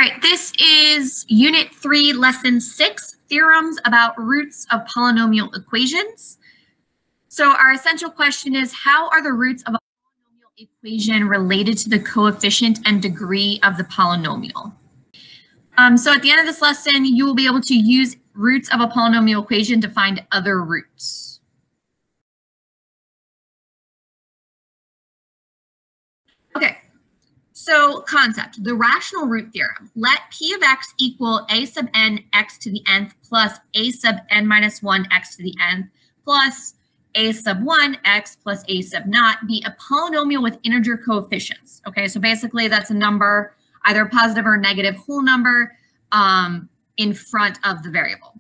right, this is Unit 3, Lesson 6, Theorems about roots of polynomial equations. So our essential question is, how are the roots of a polynomial equation related to the coefficient and degree of the polynomial? So at the end of this lesson, you will be able to use roots of a polynomial equation to find other roots. Okay. So concept, the rational root theorem. Let P of x equal a sub n x to the nth plus a sub n minus 1 x to the nth plus a sub 1 x plus a sub naught be a polynomial with integer coefficients. Okay, so basically that's a number, either a positive or negative whole number in front of the variable.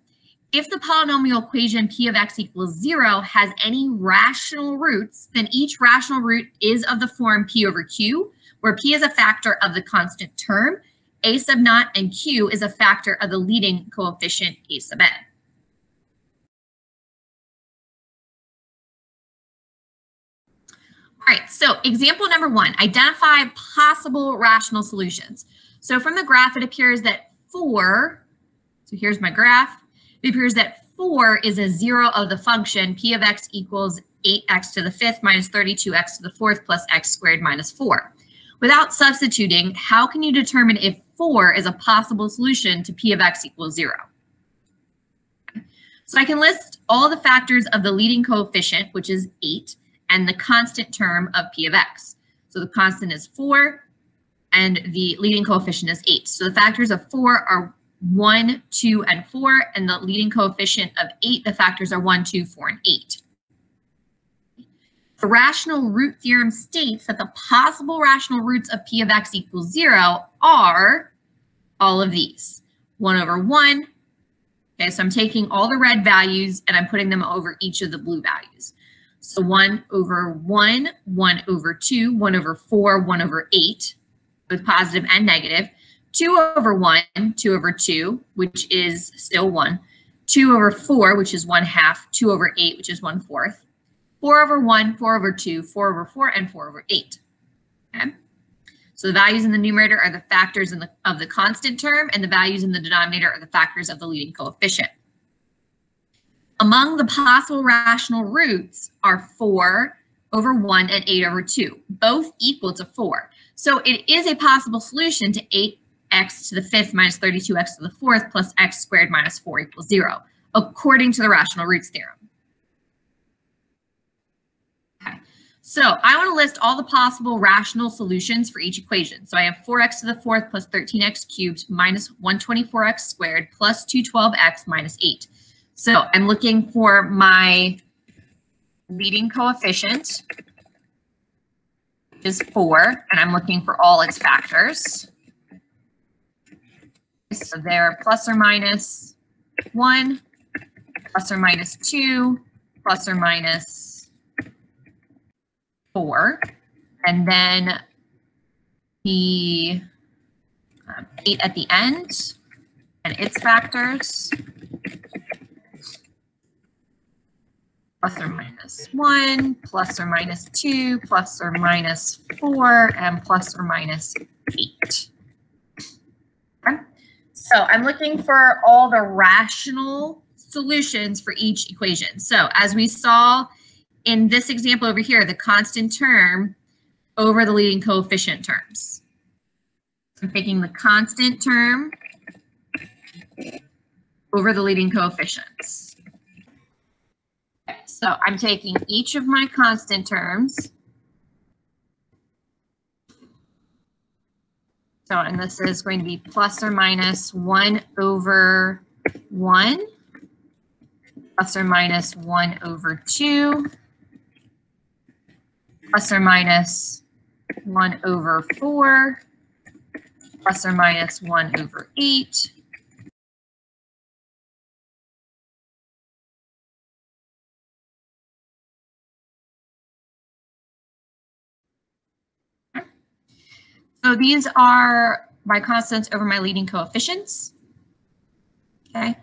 If the polynomial equation P of x equals 0 has any rational roots, then each rational root is of the form P over Q, where P is a factor of the constant term, a sub naught, and Q is a factor of the leading coefficient, a sub n. All right, so example number 1, identify possible rational solutions. So from the graph, it appears that 4, so here's my graph, it appears that 4 is a 0 of the function P of x equals 8x to the 5th minus 32x to the 4th plus x squared minus 4. Without substituting, how can you determine if 4 is a possible solution to P of x equals 0? So I can list all the factors of the leading coefficient, which is 8, and the constant term of P of x. So the constant is 4, and the leading coefficient is 8. So the factors of 4 are 1, 2, and 4, and the leading coefficient of 8, the factors are 1, 2, 4, and 8. The rational root theorem states that the possible rational roots of P of x equals 0 are all of these. 1 over 1. Okay, so I'm taking all the red values and I'm putting them over each of the blue values. So 1 over 1, 1 over 2, 1 over 4, 1 over 8, both positive and negative. 2 over 1, 2 over 2, which is still 1. 2 over 4, which is 1/2. 2 over 8, which is 1/4. 4 over 1, 4 over 2, 4 over 4, and 4 over 8. Okay? So the values in the numerator are the factors of the constant term, and the values in the denominator are the factors of the leading coefficient. Among the possible rational roots are 4 over 1 and 8 over 2, both equal to 4. So it is a possible solution to 8x to the 5th minus 32x to the 4th plus x squared minus 4 equals 0, according to the rational roots theorem. So I want to list all the possible rational solutions for each equation. So I have 4x to the 4th plus 13x cubed minus 124x squared plus 212x minus 8. So I'm looking for my leading coefficient, which is 4, and I'm looking for all its factors. So they're plus or minus 1, plus or minus 2, plus or minus 4, and then the 8 at the end and its factors, plus or minus 1, plus or minus 2, plus or minus 4, and plus or minus 8. Okay. So I'm looking for all the rational solutions for each equation. So as we saw in this example over here, the constant term over the leading coefficient terms. I'm taking the constant term over the leading coefficients. Okay, so I'm taking each of my constant terms. So, and this is going to be plus or minus 1 over 1, plus or minus 1 over 2, plus or minus 1 over 4, plus or minus 1 over 8. Okay. So these are my constants over my leading coefficients. Okay.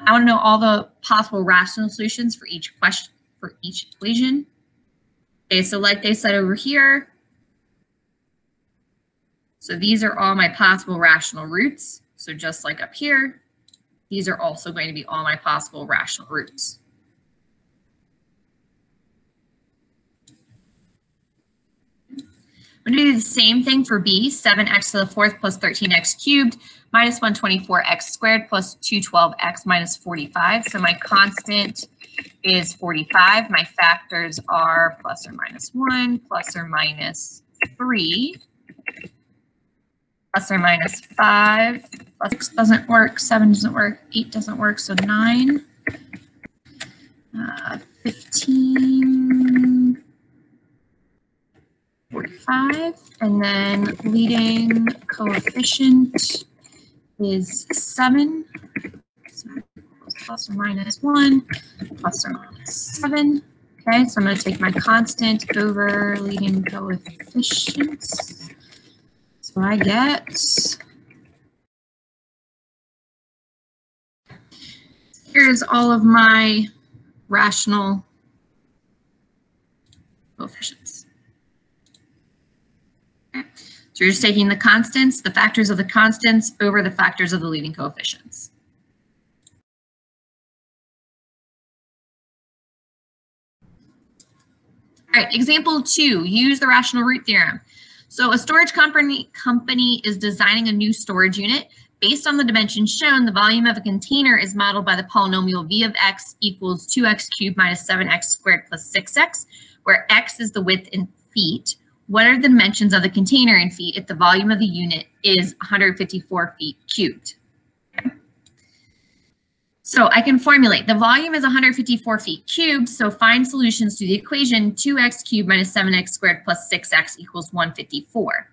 I want to know all the possible rational solutions for each question, for each equation. Okay, so like they said over here, So these are all my possible rational roots. So just like up here, these are also going to be all my possible rational roots. I'm going to do the same thing for B, 7x to the fourth plus 13x cubed minus 124x squared plus 212x minus 45. So my constant is 45. My factors are plus or minus 1, plus or minus 3, plus or minus 5, plus 6 doesn't work, 7 doesn't work, 8 doesn't work, so 9, 15, 45, and then leading coefficient is 7, so plus or minus 1, plus or minus 7. Okay, so I'm going to take my constant over leading coefficients. So I get, here's all of my rational coefficients. So you're just taking the constants, the factors of the constants over the factors of the leading coefficients. All right, example 2, use the rational root theorem. So a storage company is designing a new storage unit. Based on the dimensions shown, the volume of a container is modeled by the polynomial v of x equals 2x cubed minus 7x squared plus 6x, where x is the width in feet. What are the dimensions of the container in feet if the volume of the unit is 154 feet cubed? So I can formulate the volume is 154 feet cubed, so find solutions to the equation 2x cubed minus 7x squared plus 6x equals 154.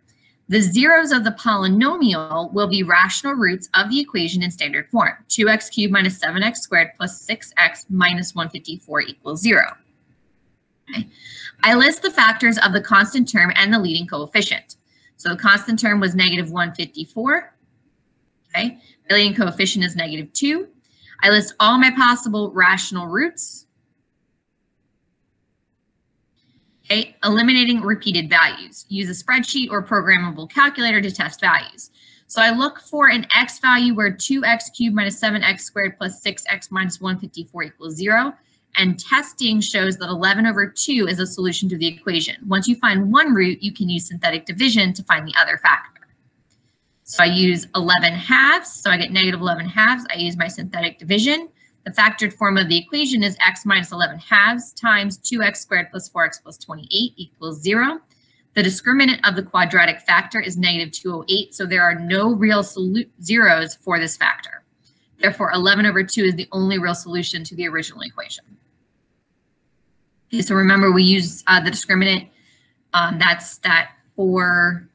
The zeros of the polynomial will be rational roots of the equation in standard form. 2x cubed minus 7x squared plus 6x minus 154 equals 0. Okay. I list the factors of the constant term and the leading coefficient. So the constant term was negative 154. Okay. The leading coefficient is negative 2. I list all my possible rational roots. Okay. Eliminating repeated values. Use a spreadsheet or programmable calculator to test values. So I look for an x value where 2x cubed minus 7x squared plus 6x minus 154 equals 0. And testing shows that 11 over 2 is a solution to the equation. Once you find one root, you can use synthetic division to find the other factor. So I use 11 halves, so I get negative 11 halves. I use my synthetic division. The factored form of the equation is x minus 11 halves times 2x squared plus 4x plus 28 equals 0. The discriminant of the quadratic factor is negative 208, so there are no real zeros for this factor. Therefore, 11 over 2 is the only real solution to the original equation. Okay, so remember, we use the discriminant. That's that 4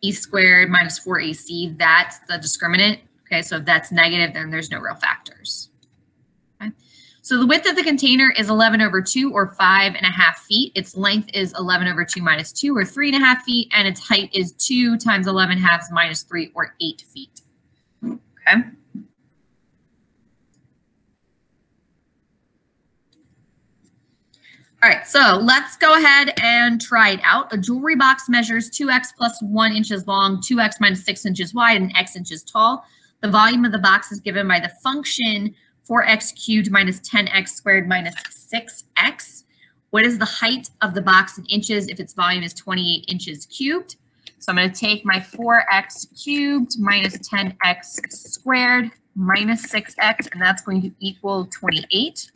e squared minus 4ac. That's the discriminant. Okay, so if that's negative, then there's no real factors. Okay. So the width of the container is 11 over 2, or 5.5 feet. Its length is 11 over 2 minus 2, or 3.5 feet. And its height is 2 times 11 halves minus 3, or 8 feet. Okay. All right, so let's go ahead and try it out. A jewelry box measures 2x plus 1 inches long, 2x minus 6 inches wide, and x inches tall. The volume of the box is given by the function 4x cubed minus 10x squared minus 6x. What is the height of the box in inches if its volume is 28 inches cubed? So I'm going to take my 4x cubed minus 10x squared minus 6x, and that's going to equal 28.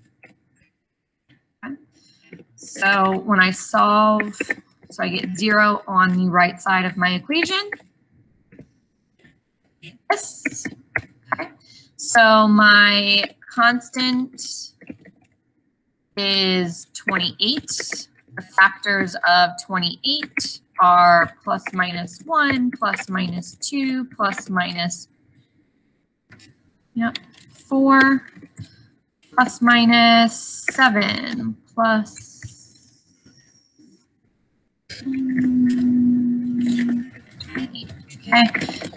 So when I solve, so I get 0 on the right side of my equation. Yes. Okay. So my constant is 28. The factors of 28 are plus minus 1, plus minus 2, plus minus 4, plus minus 7, plus okay,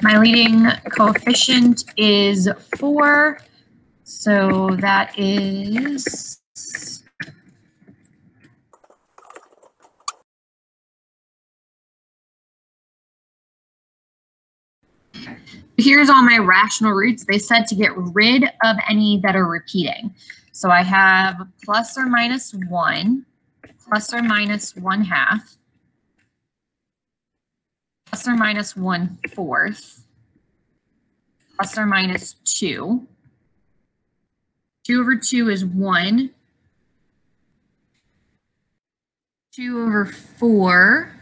my leading coefficient is 4, so that is Here's all my rational roots. They said to get rid of any that are repeating. So I have plus or minus 1, plus or minus 1/2, plus or minus 1/4, plus or minus 2. 2 over 2 is 1. 2 over 4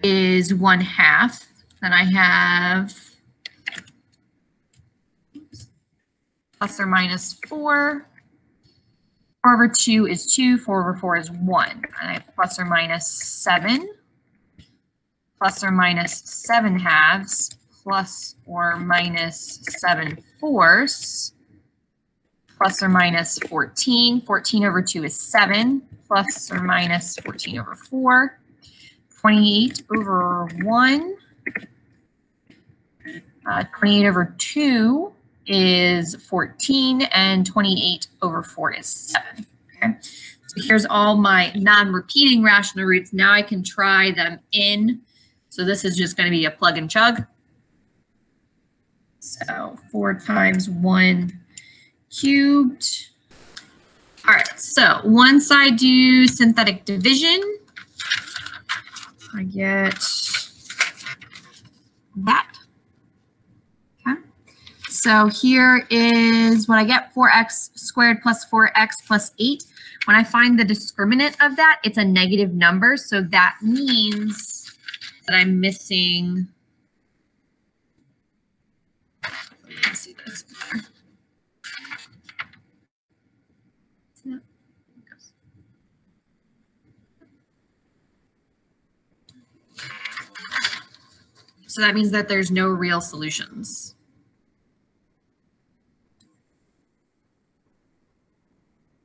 is 1/2. Then I have plus or minus 4. 4 over 2 is 2. 4 over 4 is 1. And I have plus or minus 7. Plus or minus 7/2. Plus or minus 7/4. Plus or minus 14. 14 over 2 is 7. Plus or minus 14 over 4. 28 over 1. 28 over 2 is 14, and 28 over 4 is 7. Okay, so here's all my non-repeating rational roots. Now I can try them in. So this is just going to be a plug and chug. So 4 times 1 cubed. All right, so once I do synthetic division, I get that. Okay, so here is what I get, 4x squared plus 4x plus 8. When I find the discriminant of that, it's a negative number, so that means that I'm missing, let me see this better. So that means that there's no real solutions.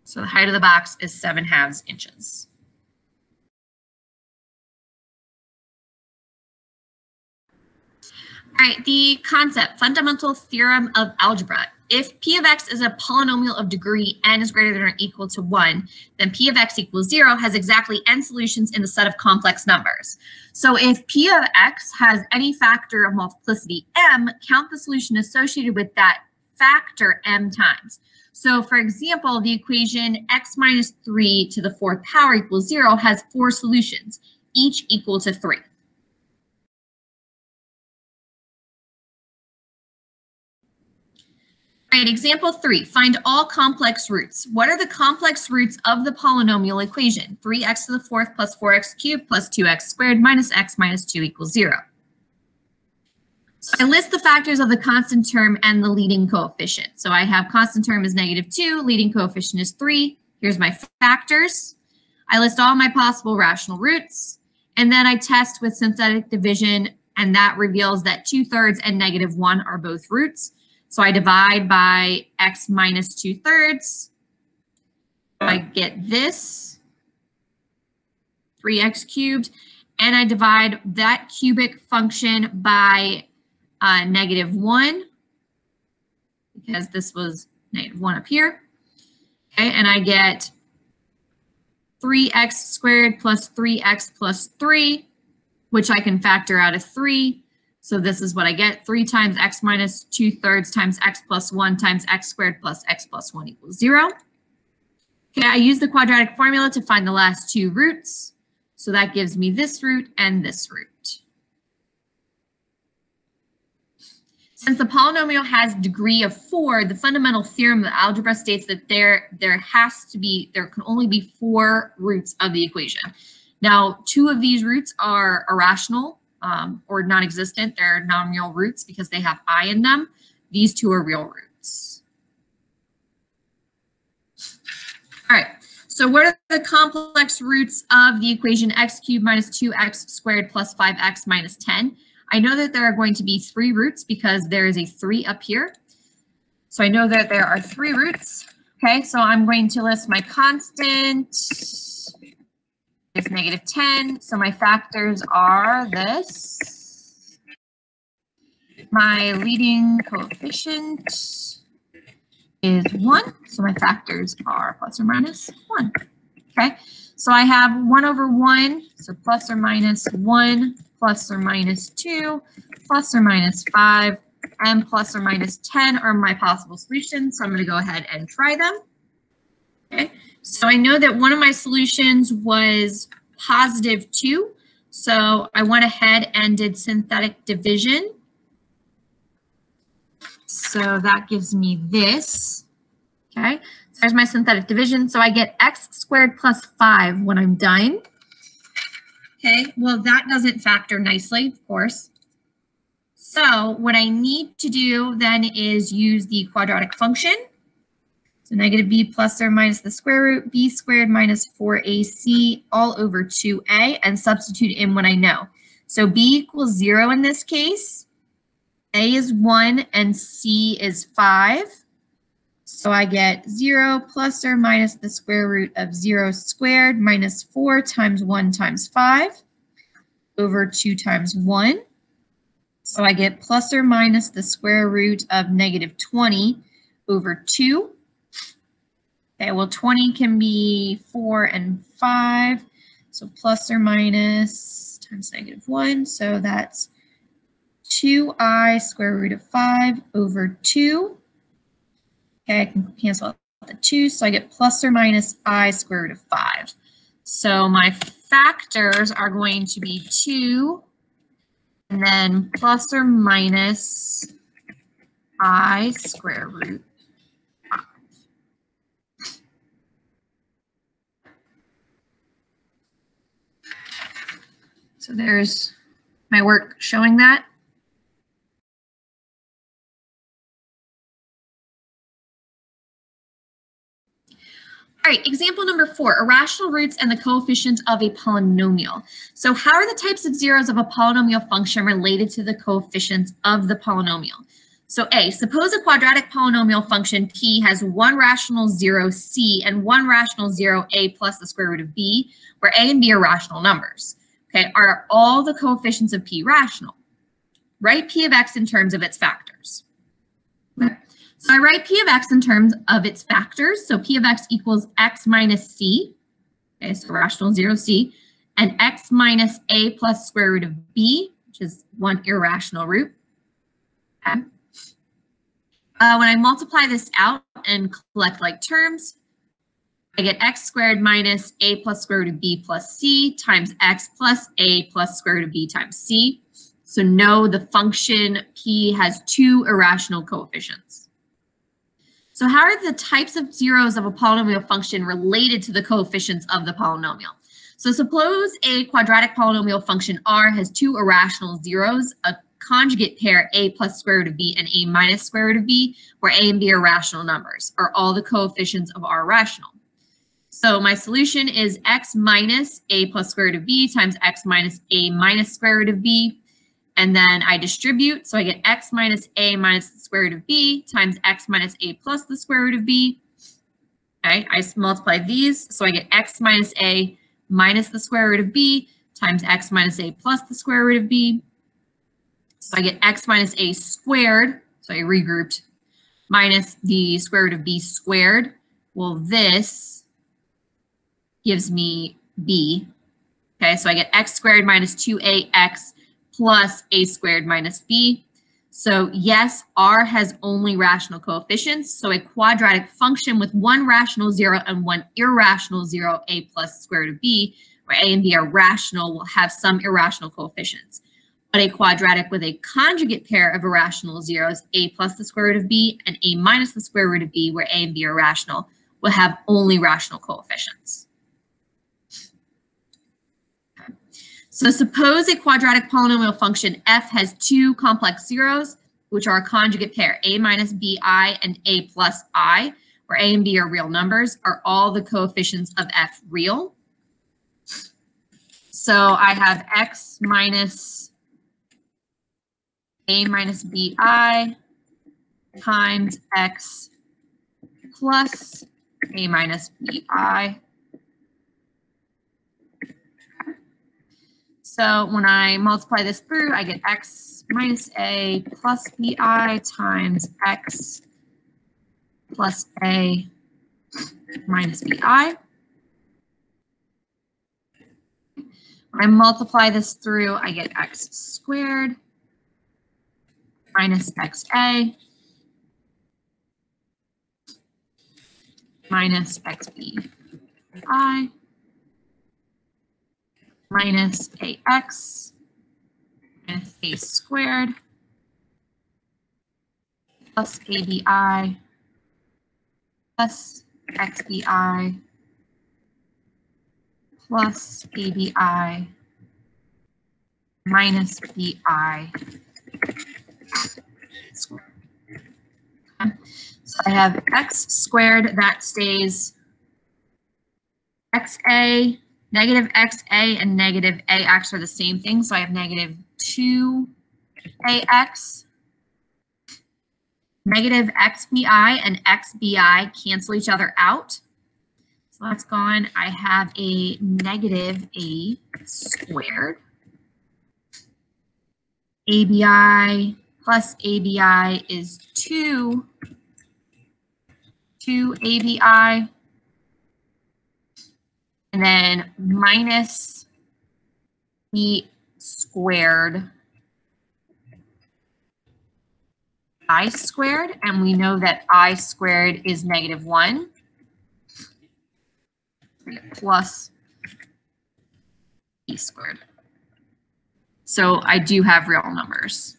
So the height of the box is 7/2 inches. All right, the concept, fundamental theorem of algebra. If p of x is a polynomial of degree n is greater than or equal to 1, then p of x equals 0 has exactly n solutions in the set of complex numbers. So if p of x has any factor of multiplicity m, count the solution associated with that factor m times. So for example, the equation x minus 3 to the 4th power equals 0 has 4 solutions, each equal to 3. All right, example 3, find all complex roots. What are the complex roots of the polynomial equation? 3x to the 4th plus 4x cubed plus 2x squared minus x minus 2 equals 0. So I list the factors of the constant term and the leading coefficient. So I have constant term is -2, leading coefficient is 3. Here's my factors. I list all my possible rational roots, and then I test with synthetic division, and that reveals that 2/3 and -1 are both roots. So I divide by x minus 2/3. I get this, 3x cubed, and I divide that cubic function by -1, because this was -1 up here. Okay, and I get 3x squared plus 3x plus 3, which I can factor out of 3. So this is what I get, 3 times x minus 2/3 times x plus 1 times x squared plus x plus 1 equals 0. Okay, I use the quadratic formula to find the last 2 roots. So that gives me this root and this root. Since the polynomial has degree of 4, the fundamental theorem of algebra states that there can only be 4 roots of the equation. Now, 2 of these roots are irrational or non-existent. They're non-real roots because they have I in them. These 2 are real roots. All right, so what are the complex roots of the equation x cubed minus 2x squared plus 5x minus 10? I know that there are going to be 3 roots because there is a 3 up here. So I know that there are 3 roots. Okay, so I'm going to list my constant is -10. So my factors are this. My leading coefficient is 1. So my factors are plus or minus 1. Okay, so I have 1 over 1. So plus or minus 1. Plus or minus 2, plus or minus 5, and plus or minus 10 are my possible solutions. So I'm going to go ahead and try them. Okay, so I know that one of my solutions was positive 2. So I went ahead and did synthetic division. So that gives me this. Okay, so there's my synthetic division. So I get x squared plus 5 when I'm done. Okay, well, that doesn't factor nicely, of course. So what I need to do then is use the quadratic function. So negative b plus or minus the square root, b squared minus 4ac all over 2a, and substitute in what I know. So b equals 0 in this case, a is 1, and c is 5. So I get 0 plus or minus the square root of 0 squared minus 4 times 1 times 5 over 2 times 1. So I get plus or minus the square root of negative 20 over 2. Okay, well, 20 can be 4 and 5. So plus or minus times negative 1. So that's 2i square root of 5 over 2. Okay, I can cancel out the 2. So I get plus or minus I square root of 5. So my factors are going to be 2 and then plus or minus I square root 5. So there's my work showing that. All right, example number 4, irrational roots and the coefficients of a polynomial. So how are the types of zeros of a polynomial function related to the coefficients of the polynomial? So A, suppose a quadratic polynomial function P has one rational 0 C and one rational 0 A plus the square root of B, where A and B are rational numbers. Okay, are all the coefficients of P rational? Write P of X in terms of its factors. Okay. So I write P of X in terms of its factors. So P of X equals X minus C, okay, so rational 0C, and X minus A plus square root of B, which is one irrational root. Okay. When I multiply this out and collect like terms, I get X squared minus A plus square root of B plus C times X plus A plus square root of B times C. So no, the function P has two irrational coefficients. So how are the types of zeros of a polynomial function related to the coefficients of the polynomial? So suppose a quadratic polynomial function R has two irrational zeros, a conjugate pair A plus square root of B and A minus square root of B, where A and B are rational numbers. Are all the coefficients of R rational? So my solution is X minus A plus square root of B times X minus A minus square root of B. And then I distribute, so I get X minus A minus the square root of B times X minus A plus the square root of B. Okay, I multiply these, so I get X minus A minus the square root of B times X minus A plus the square root of B. So I get X minus A squared, so I regrouped, minus the square root of B squared. Well, this gives me B. Okay, so I get X squared minus 2AX plus A squared minus B. So yes, R has only rational coefficients. So a quadratic function with one rational 0 and one irrational 0, A plus square root of B, where A and B are rational, will have some irrational coefficients. But a quadratic with a conjugate pair of irrational zeros, A plus the square root of B and A minus the square root of B, where A and B are rational, will have only rational coefficients. So suppose a quadratic polynomial function f has two complex zeros, which are a conjugate pair, a minus bi and a plus I, where a and b are real numbers. Are all the coefficients of f real? So I have x minus a minus bi times x plus a minus bi. So when I multiply this through, I get x minus a plus bi times x plus a minus bi. When I multiply this through, I get x squared minus XA minus XBI minus AX minus A squared plus ABI plus XBI plus ABI minus BI squared. Okay. So I have X squared, that stays XA, negative XA and negative AX are the same thing. So I have negative 2AX. Negative XBI and XBI cancel each other out. So that's gone. I have a negative A squared. ABI plus ABI is 2 ABI. And then minus B squared I squared, and we know that I squared is negative 1 plus B squared. So I do have real numbers.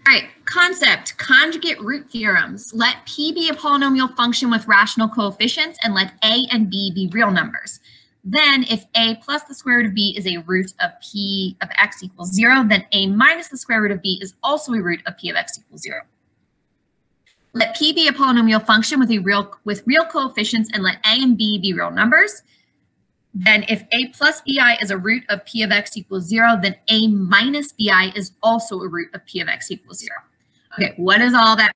All right, concept, conjugate root theorems. Let P be a polynomial function with rational coefficients and let A and B be real numbers. Then if A plus the square root of B is a root of P of X equals 0, then A minus the square root of B is also a root of P of X equals 0. Let P be a polynomial function with real coefficients and let A and B be real numbers. Then if A plus BI is a root of P of X equals 0, then A minus BI is also a root of P of X equals 0. Okay, what is all that?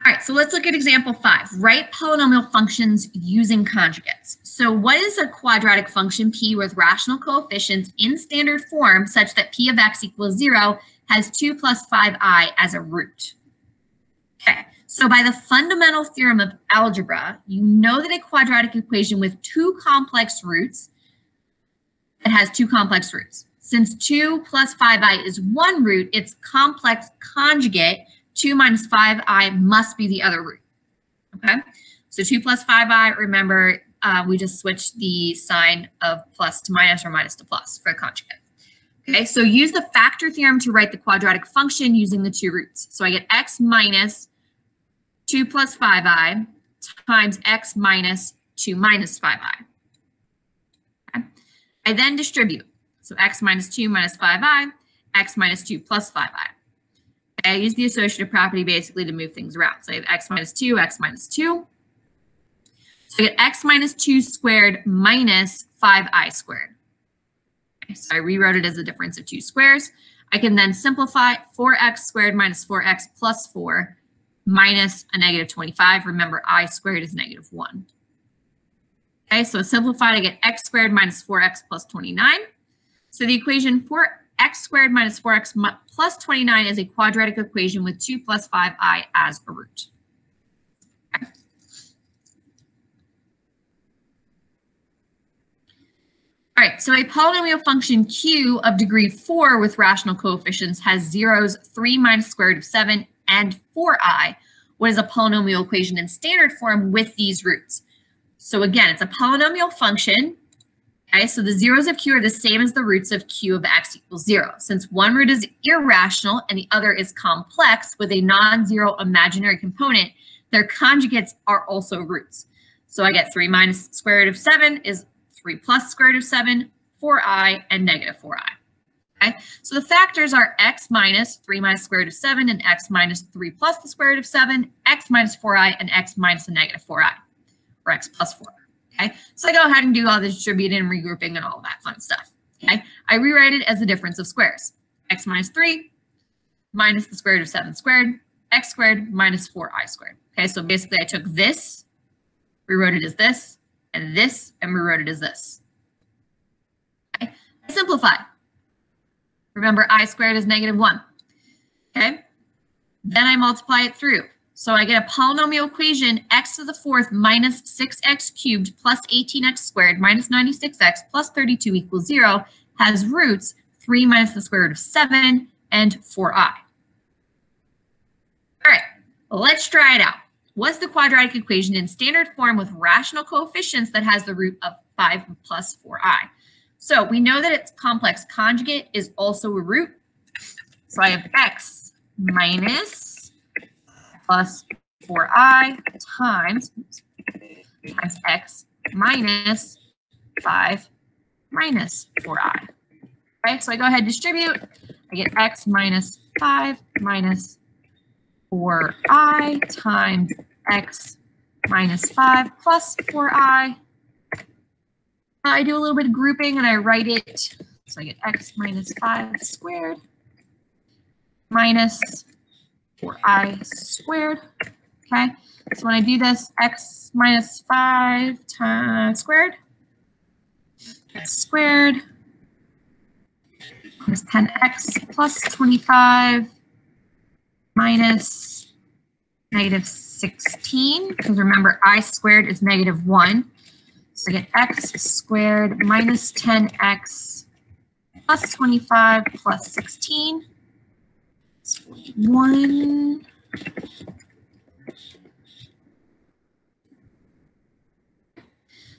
All right, so let's look at example 5. Write polynomial functions using conjugates. So what is a quadratic function P with rational coefficients in standard form such that P of X equals 0 has 2 plus 5i as a root? Okay, so by the fundamental theorem of algebra, you know that a quadratic equation with two complex roots, it has two complex roots. Since 2 plus 5i is one root, its complex conjugate 2 minus 5i must be the other root, okay? So 2 plus 5i, remember, we just switched the sign of plus to minus or minus to plus for a conjugate. Okay, so use the factor theorem to write the quadratic function using the two roots. So I get x minus 2 plus 5i times x minus 2 minus 5i. Okay. I then distribute. So x minus 2 minus 5i, x minus 2 plus 5i. I use the associative property basically to move things around. So I have x minus 2, x minus 2. So I get x minus 2 squared minus 5i squared. Okay, so I rewrote it as a difference of two squares. I can then simplify 4x squared minus 4x plus 4 minus a negative 25. Remember, I squared is negative 1. Okay, so simplified, I get x squared minus 4x plus 29. So the equation for x squared minus 4x plus 29 is a quadratic equation with 2 plus 5i as a root. Okay. All right, so a polynomial function q of degree 4 with rational coefficients has zeros 3 minus square root of 7 and 4i. What is a polynomial equation in standard form with these roots? So again, it's a polynomial function. Okay, so the zeros of q are the same as the roots of q of x equals 0. Since one root is irrational and the other is complex with a non-zero imaginary component, their conjugates are also roots. So I get 3 minus square root of 7 is 3 plus square root of 7, 4i, and negative 4i. Okay, so the factors are x minus 3 minus square root of 7 and x minus 3 plus the square root of 7, x minus 4i, and x minus a negative 4i, or x plus 4. Okay, so I go ahead and do all the distributing and regrouping and all that fun stuff. Okay, I rewrite it as the difference of squares. X minus 3 minus the square root of 7 squared, x squared minus 4i squared. Okay, so basically I took this, rewrote it as this, and rewrote it as this. Okay, I simplify. Remember, I squared is negative 1. Okay, then I multiply it through. So I get a polynomial equation x to the fourth minus 6x cubed plus 18x squared minus 96x plus 32 equals 0 has roots 3 minus the square root of 7 and 4i. All right, let's try it out. What's the quadratic equation in standard form with rational coefficients that has the root of 5 plus 4i? So we know that its complex conjugate is also a root. So I have x minus plus 4i times x minus 5 minus 4i. Okay, so I go ahead and distribute. I get x minus 5 minus 4i times x minus 5 plus 4i. I do a little bit of grouping and I write it. So I get x minus 5 squared minus 4i squared. Okay, so when I do this, x minus 5 times squared, x squared minus 10x plus 25 minus negative 16, because remember I squared is negative 1. So I get x squared minus 10x plus 25 plus 16. It's 41.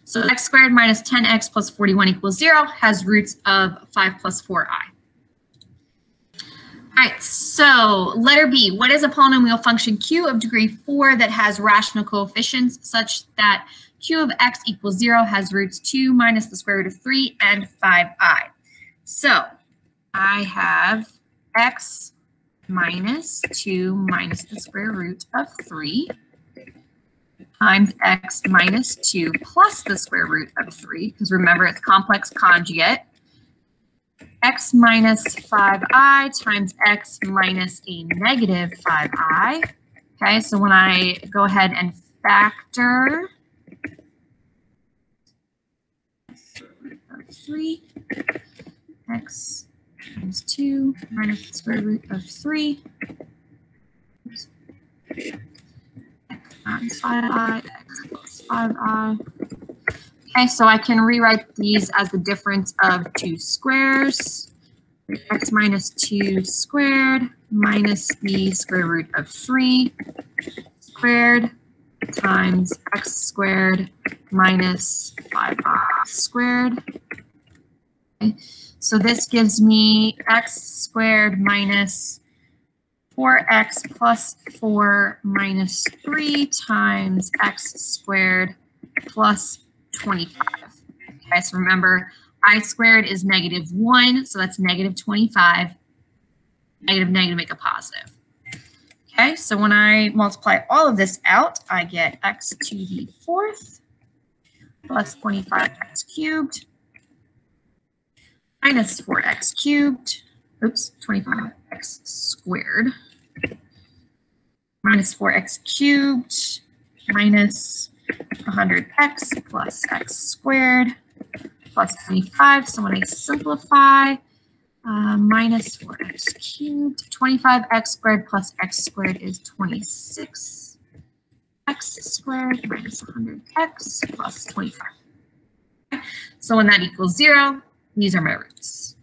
So x squared minus 10x plus 41 equals 0 has roots of 5 plus 4i. All right, so letter B, what is a polynomial function q of degree 4 that has rational coefficients such that q of x equals 0 has roots 2 minus the square root of 3 and 5i? So I have x minus 2 minus the square root of 3 times x minus 2 plus the square root of 3, because remember it's complex conjugate, x minus 5i times x minus a negative 5i. Okay, so when I go ahead and factor 3, x minus 2 minus the square root of 3, times 5i, x plus 5i. Okay, so I can rewrite these as the difference of two squares. X minus 2 squared minus the square root of 3 squared times x squared minus 5i squared. Okay, so this gives me x squared minus 4x plus 4 minus 3 times x squared plus 25. Okay, so remember, I squared is negative 1, so that's negative 25. Negative, negative, make a positive. Okay, so when I multiply all of this out, I get x to the 4th plus 25x cubed minus 4x cubed, oops, 25x squared minus 4x cubed minus 100x plus x squared plus 25. So when I simplify, minus 4x cubed, 25x squared plus x squared is 26x squared minus 100x plus 25. Okay. So when that equals 0, these are my roots.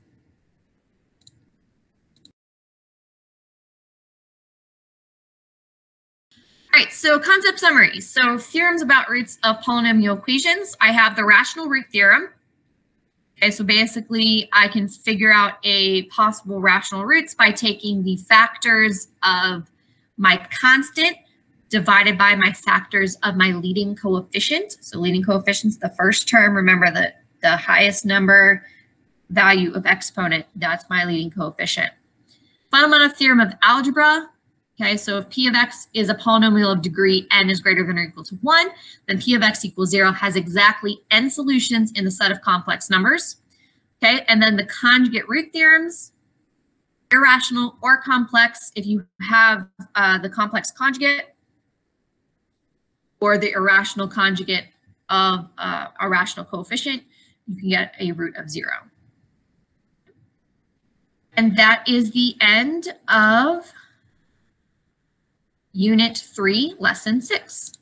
All right, so concept summary. So theorems about roots of polynomial equations. I have the rational root theorem. Okay, so basically I can figure out a possible rational roots by taking the factors of my constant divided by my factors of my leading coefficient. So leading coefficient's the first term. Remember that the highest number value of exponent, that's my leading coefficient. Fundamental theorem of algebra. Okay, so if p of x is a polynomial of degree n is greater than or equal to 1, then p of x equals 0 has exactly n solutions in the set of complex numbers. Okay, and then the conjugate root theorems, irrational or complex, if you have the complex conjugate or the irrational conjugate of a rational coefficient, you can get a root of 0. And that is the end of Unit 3, Lesson 6.